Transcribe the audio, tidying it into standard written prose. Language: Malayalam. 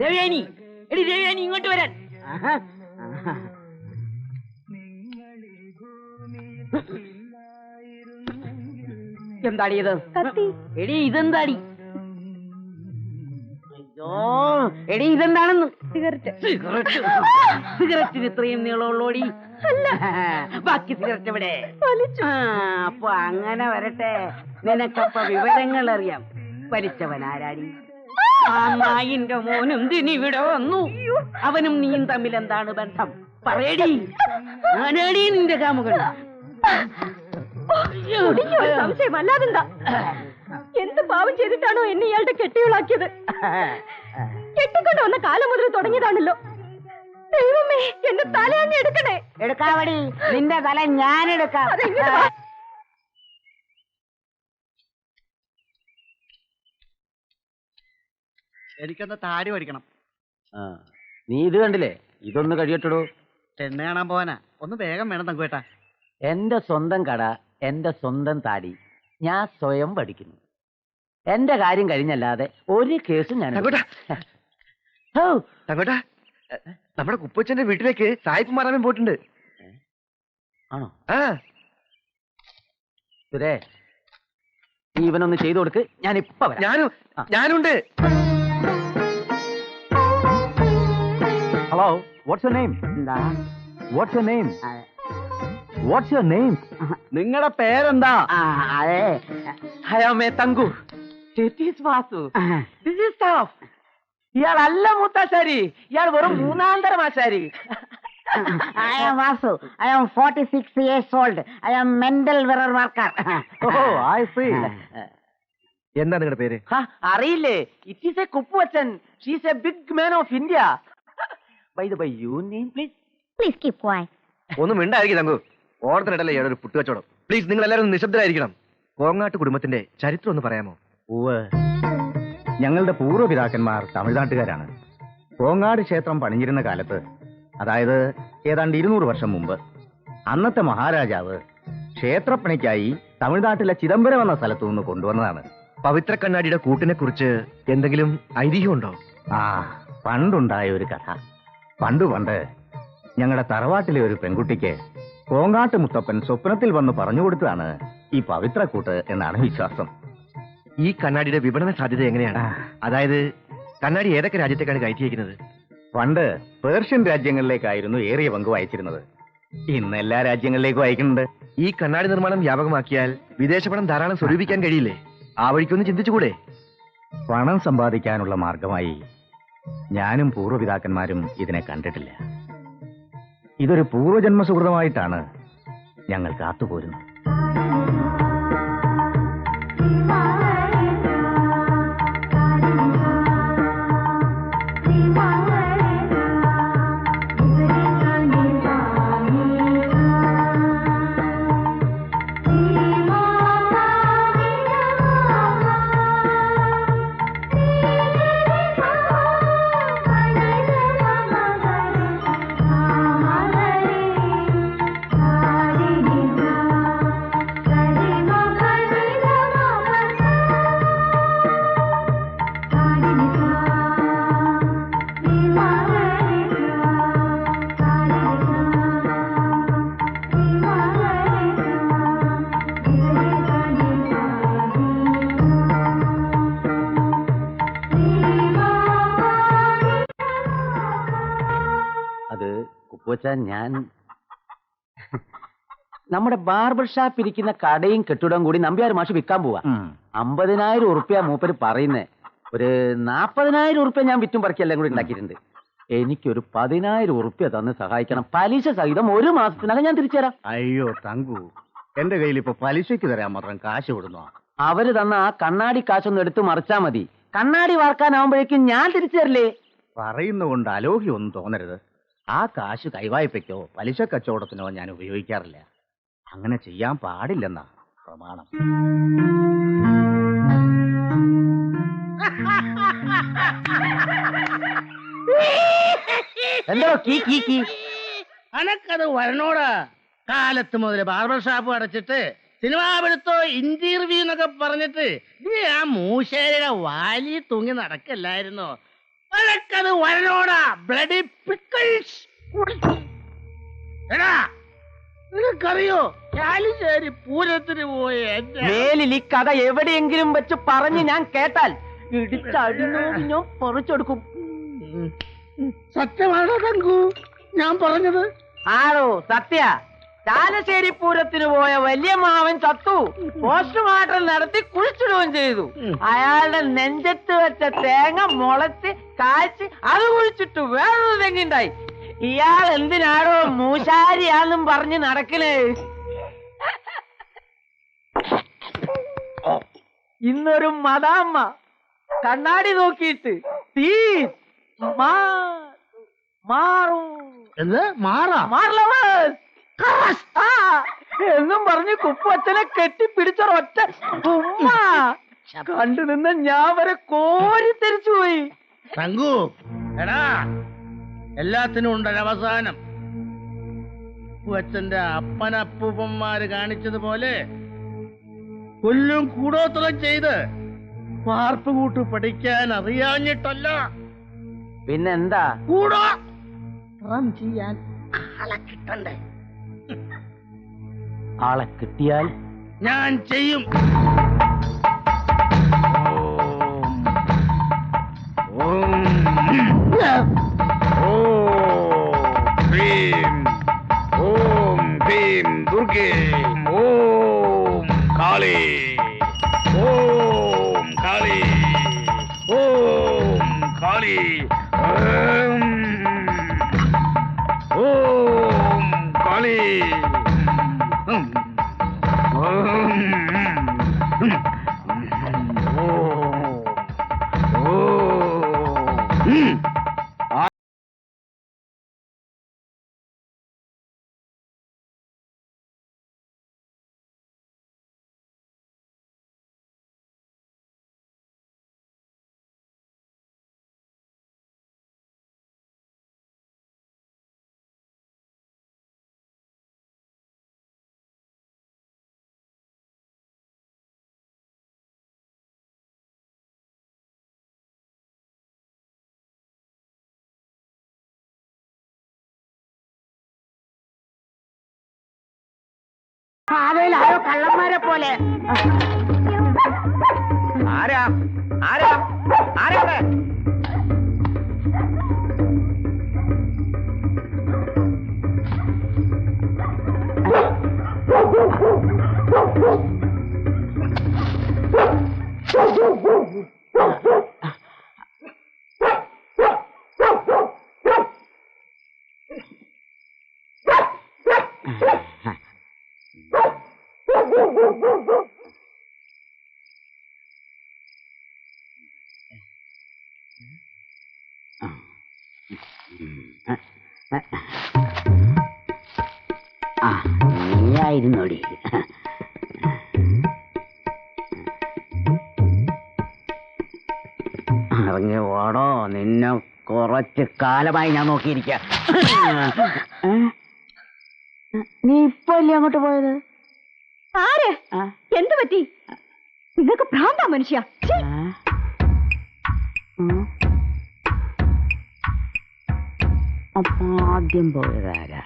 ദേവയാനി, എടി ദേവയാനി, ഇങ്ങോട്ട് വരാൻ. എന്താടി ഇത്? എടി ഇതെന്താടി? അയ്യോ എടി ഇതെന്താണെന്ന്? സിഗരറ്റിന് ഇത്രയും നീളമുള്ളോടി. ബാക്കി സിഗരറ്റ് ഇവിടെ. അപ്പൊ അങ്ങനെ വരട്ടെ, നിനക്കപ്പ വിവരങ്ങൾ അറിയാം. വലിച്ചവൻ ആരാടി? ആ നായിന്റെ മോനും ദിനിവിടെ വന്നു. അവനും നീയും തമ്മിൽ എന്താണ് ബന്ധം? പറയടി. ആനാടി നിന്റെ കാമുകൻ? സംശയം അല്ലാതെന്താ? എന്ത് പാവം ചെയ്തിട്ടാണോ എന്നെ ഇയാളുടെ കെട്ടികളാക്കിയത്? കെട്ടിക്കൊണ്ട് വന്ന കാലം മുതൽ തുടങ്ങിയതാണല്ലോ. ദൈവമേ, എന്റെ തല അങ്ങ് എടുക്കണേ. എടുക്കാവടി, നിന്റെ തല ഞാൻ എടുക്കാം. എനിക്കൊന്ന് താടി പഠിക്കണം. നീ ഇത് കണ്ടില്ലേ? ഇതൊന്ന് കഴിയട്ടോ. പെണ്ണ് കാണാൻ പോവാനാ. ഒന്ന് വേഗം വേണം തങ്കുവേട്ടാ. എന്റെ സ്വന്തം കട, എന്റെ സ്വന്തം താടി, ഞാൻ സ്വയം പഠിക്കുന്നു. എന്റെ കാര്യം കഴിഞ്ഞല്ലാതെ ഒരു കേസും ഞാൻ. തങ്കോട്ടാ, നമ്മുടെ കുപ്പച്ചന്റെ വീട്ടിലേക്ക് സായിപ്പ് മാറാൻ പോയിട്ടുണ്ട്. ആണോ? ആ സുരേ, നീ ഇവനൊന്ന് ചെയ്തു കൊടുക്ക്. ഞാൻ ഇപ്പൊ ഞാനുണ്ട്. Hello, what's your name? എന്താ? What's your name? What's your name? നിങ്ങളുടെ പേരെന്താ? അതെ, I am a Thanku. It is Vasu. This is staff. ഇയാളല്ല മൂത്താശാരി, ഇയാൾ വെറും മൂന്നാന്തരം ആശാരി. I am Vasu. I am 46 years old. I am mental mirror worker. Oh, I see. എന്താ നിങ്ങളുടെ പേര്? അറിയില്ലേ? It is a Kuppuvachan. She is a big man of India. By the way, your name please? Please keep quiet. ഒന്നും മിണ്ടായിരിക്കും തങ്കു. ഓർത്തിനിടല്ലേ ഇയാളൊരു പുട്ടുകച്ചവടം. പ്ലീസ്, നിങ്ങൾ എല്ലാവരും നിശബ്ദരായിരിക്കണം. കോങ്ങാട്ട് കുടുംബത്തിന്റെ ചരിത്രം ഒന്ന് പറയാമോ? ഞങ്ങളുടെ പൂർവ്വപിതാക്കന്മാർ തമിഴ്നാട്ടുകാരാണ്. കോങ്ങാട് ക്ഷേത്രം പണിഞ്ഞിരുന്ന കാലത്ത്, അതായത് ഏതാണ്ട് 200 വർഷം മുമ്പ്, അന്നത്തെ മഹാരാജാവ് ക്ഷേത്രപ്പണിക്കായി തമിഴ്നാട്ടിലെ ചിദംബരം എന്ന സ്ഥലത്തു നിന്ന് കൊണ്ടുവന്നതാണ്. പവിത്ര കണ്ണാടിയുടെ കൂട്ടിനെ കുറിച്ച് എന്തെങ്കിലും ഐതിഹ്യമുണ്ടോ? പണ്ടുണ്ടായ ഒരു കഥ. പണ്ട് ഞങ്ങളുടെ തറവാട്ടിലെ ഒരു പെൺകുട്ടിക്ക് കോങ്ങാട്ട് മുത്തപ്പൻ സ്വപ്നത്തിൽ വന്ന് പറഞ്ഞു കൊടുത്തതാണ് ഈ പവിത്രക്കൂട്ട് എന്നാണ് വിശ്വാസം. ഈ കണ്ണാടിയുടെ വിപണന സാധ്യത എങ്ങനെയാണ്? അതായത് കണ്ണാടി ഏതൊക്കെ രാജ്യത്തേക്കാണ് കയറ്റിയിരിക്കുന്നത്? പണ്ട് പേർഷ്യൻ രാജ്യങ്ങളിലേക്കായിരുന്നു ഏറിയ പങ്ക് അയച്ചിരുന്നത്. ഇന്ന് എല്ലാ രാജ്യങ്ങളിലേക്കും അയക്കുന്നുണ്ട്. ഈ കണ്ണാടി നിർമ്മാണം വ്യാപകമാക്കിയാൽ വിദേശ പണം ധാരാളം സ്വരൂപിക്കാൻ കഴിയില്ലേ? ആ വഴിക്കൊന്ന് ചിന്തിച്ചുകൂടെ? പണം സമ്പാദിക്കാനുള്ള മാർഗമായി ഞാനും പൂർവ്വപിതാക്കന്മാരും ഇതിനെ കണ്ടിട്ടില്ല. ഇതൊരു പൂർവ്വജന്മ സുഹൃതമായിട്ടാണ് ഞങ്ങൾ കാത്തുപോരുന്നത്. ഞാൻ നമ്മുടെ ബാർബർ ഷാപ്പ് ഇരിക്കുന്ന കടയും കെട്ടിടവും കൂടി നമ്പ്യാർ മാഷ് വിൽക്കാൻ പോവാ. 50,000 ഉറുപ്പ്യ മൂപ്പര് പറയുന്നേ. ഒരു 40,000 ഉറുപ്പ്യ ഞാൻ വിറ്റും പറക്കെല്ലാം കൂടി ഉണ്ടാക്കിയിട്ടുണ്ട്. എനിക്കൊരു 10,000 ഉറുപ്പ്യ തന്ന് സഹായിക്കണം. പലിശ സഹിതം 1 മാസത്തിനകം ഞാൻ തിരിച്ചു തരാം. അയ്യോ തങ്കു, എന്റെ കയ്യിൽ ഇപ്പൊ പലിശയ്ക്ക് തരാൻ മാത്രം കാശ് കൊടുന്നു. അവര് തന്ന ആ കണ്ണാടി കാശൊന്ന് എടുത്ത് മറിച്ചാ മതി. കണ്ണാടി വാർക്കാനാവുമ്പോഴേക്കും ഞാൻ തിരിച്ചു തരില്ലേ? പറയുന്നുകൊണ്ട് അലോഹ്യം ഒന്നും തോന്നരുത്. ആ കാശ് കൈവായ്പയ്ക്കോ പലിശ കച്ചവടത്തിനോ ഞാൻ ഉപയോഗിക്കാറില്ല. അങ്ങനെ ചെയ്യാൻ പാടില്ലെന്നാ പ്രമാണം. എന്തോ അനക്കത് വരണോടാ. കാലത്ത് മുതൽ ബാർബർ ഷാപ്പ് അടച്ചിട്ട് സിനിമാ പിടുത്തോ ഇന്റർവ്യൂ എന്നൊക്കെ പറഞ്ഞിട്ട് നീ ആ മൂശേരിയുടെ വാലി തൂങ്ങി നടക്കല്ലായിരുന്നോ? അതൊക്കത് വരനോടാ ബ്ലഡി പിക്കിൾസ്. എടാ നിനക്കറിയോ ചാലിശ്ശേരി പൂരത്തിന് പോയ എന്റെ മേലിൽ ഈ കഥ എവിടെയെങ്കിലും വെച്ച് പറഞ്ഞ് ഞാൻ കേട്ടാൽ ഇടിച്ചടിനോട് ഞാൻ പറിച്ചെടുക്കും. സത്യമാണോ തങ്കു ഞാൻ പറഞ്ഞത്? ആണോ സത്യ? ചാലശ്ശേരി പൂരത്തിന് പോയ വലിയ മാവൻ ചത്തു. പോസ്റ്റ്മോർട്ടം നടത്തി കുഴിച്ചിടുകയും ചെയ്തു. അയാളുടെ നെഞ്ചത്ത് വെച്ച തേങ്ങ മുളച്ച് കായ്ച്ച് അത് കുഴിച്ചിട്ടു വേറൊരു തെങ്ങുണ്ടായി. ഇയാൾ എന്തിനാണോ മൂശാരിയാന്നും പറഞ്ഞ് നടക്കണേ? ഇന്നൊരു മദാമ്മ കണ്ണാടി നോക്കിയിട്ട് തീ മാറും എന്ത് മാറാ മാറലവൻ എന്നും പറഞ്ഞ് കുപ്പച്ചനെ കെട്ടിപ്പിടിച്ചൊരൊറ്റ ഉമ്മ കണ്ടു നിന്ന് ഞാൻ വരെ കോരി തെരിച്ചു പോയി. തങ്കു എടാ എല്ലാത്തിനും ഉണ്ടൊരവസാനം. അച്ഛന്റെ അപ്പനപ്പൂപ്പന്മാര് കാണിച്ചതുപോലെ കൊല്ലും കൂടോത്രം ചെയ്ത് വാർപ്പ് കൂട്ട് പഠിക്കാൻ അറിയാഞ്ഞിട്ടല്ല, പിന്നെന്താ? കൂടോ ചെയ്യാൻ ആളെ കിട്ടണ്ടേ? ആളെ കിട്ടിയാൽ ഞാൻ ചെയ്യും. ഓം ഭീം ദുർഗേ ഓം കാളി ഓം കാളി ഓം കാളി ഓം കാളി ആരോ കള്ളന്മാരെ പോലെ. ആരാ ആരാ ആരാ അവിടെ? നീയായിരുന്നോടി? ഇറങ്ങി ഓടോ, നിന്നെ കുറച്ച് കാലമായി ഞാൻ നോക്കിയിരിക്ക. നീ ഇപ്പൊ അല്ലേ അങ്ങോട്ട് പോയത്? ആര്? എന്ത് പറ്റി? നിങ്ങൾക്ക് ഭ്രാന്താ മനുഷ്യ. അപ്പൊ ആദ്യം പോയതാരാ?